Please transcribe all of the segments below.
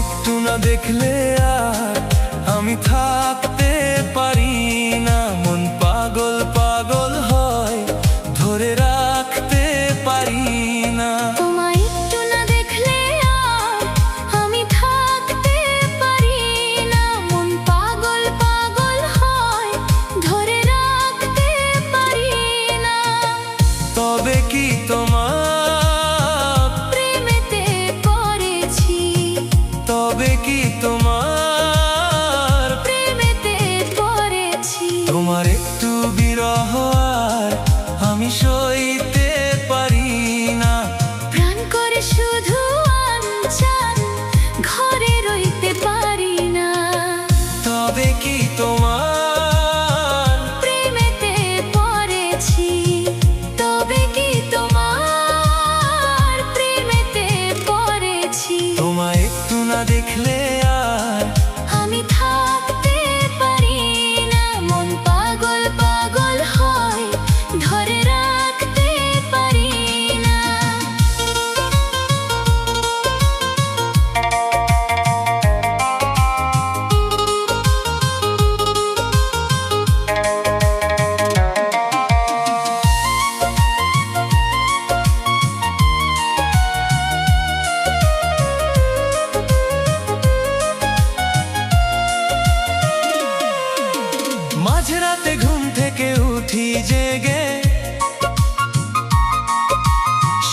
একটু না দেখলে আর আমি থাকতে পারি না, মন পাগল পাগল হয়, ধরে রাখতে পারি না। তোমায় একটু না দেখলে আর আমি থাকতে পারি না, মন পাগল পাগল হয়, ধরে রাখতে পারি না। তবে কি তোমার প্রেমেতে পড়েছি, তবে কি তোমার প্রেমেতে পড়েছি। তোমার একটু বিরহ আর আমি সইতে পারি না, প্রাণ করে শুধু আনচান, ঘরে রইতে পারি না। তবে কি তোমার প্রেমেতে পড়েছি, তবে কি তোমার প্রেমেতে পড়েছি। তোমায় একটু না দেখলে আর আমি থাকতে পারি না, মন পাগল পাগল হয়, ধরে রাখতে পারি না। মাঝরাতে ঘুম থেকে উঠি জেগে,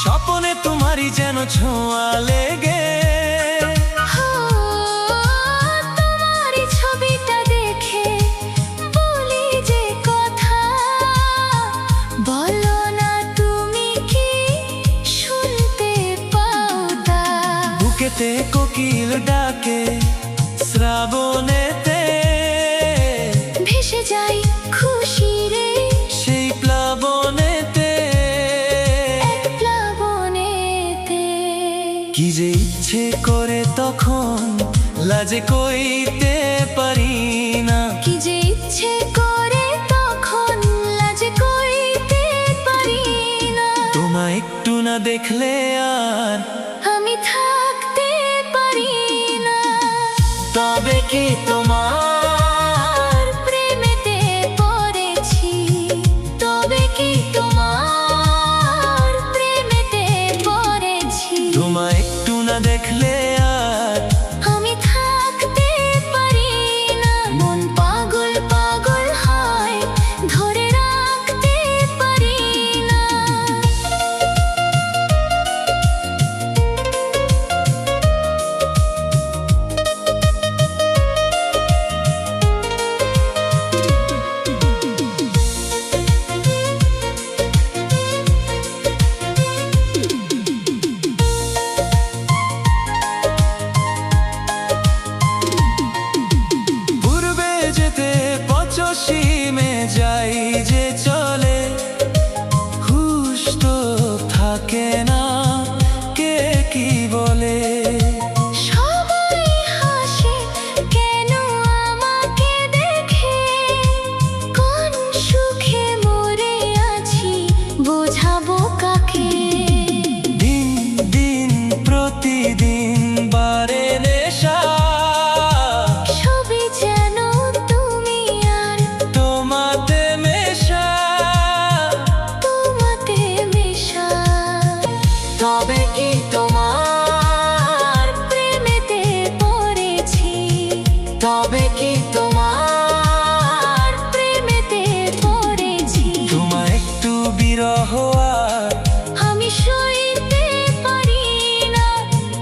স্বপ্নে তোমারই যেন ছোঁয়া লেগে। তোমারই ছবিটা দেখে বলি যে কথা, বলো না তুমি কি শুনতে পাও তা। বুকেতে কোকিল ডাকে শ্রাবণেতে, ভেসে যাই খুশি রে সেই প্লাবনেতে। এক প্লাবনেতে। কি যে ইচ্ছে করে তখন লাজে কইতে পারি না, কি যে ইচ্ছে করে তখন লাজে কইতে পারি না। তোমায় একটু না দেখলে আর আমি থাকতে পারি না। তবে কি তোমার প্রেমেতে পড়েছি, তবে কি তোমার প্রেমেতে পড়েছি। তোমায় একটু না দেখলে আর আমি থাকতে পারি না, মন পাগল পাগল হয়, ধরে রাখতে পারি না। পূর্বে যেতে পশ্চিমে যাই যে চলে, হুশ তো থাকে না কে কি বলে। সবাই হাসে কেন আমাকে দেখে, কোন সুখে মরে আছি বোঝাবো কাকে। দিন দিন প্রতিদিন বারে নেশা, সবই যেন তুমি আর তোমাতে মেশা। তোমাতে মেশা। তবে কি তোমার প্রেমেতে পড়েছি, তবে কি তোমার প্রেমেতে পড়েছি। তোমার একটু বিরহ আর আমি সইতে পারি না,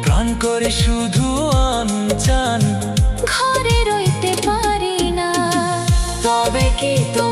প্রাণ করে শুধু আনচান। ঘরে রইতে পারি না। তবে কি তোমার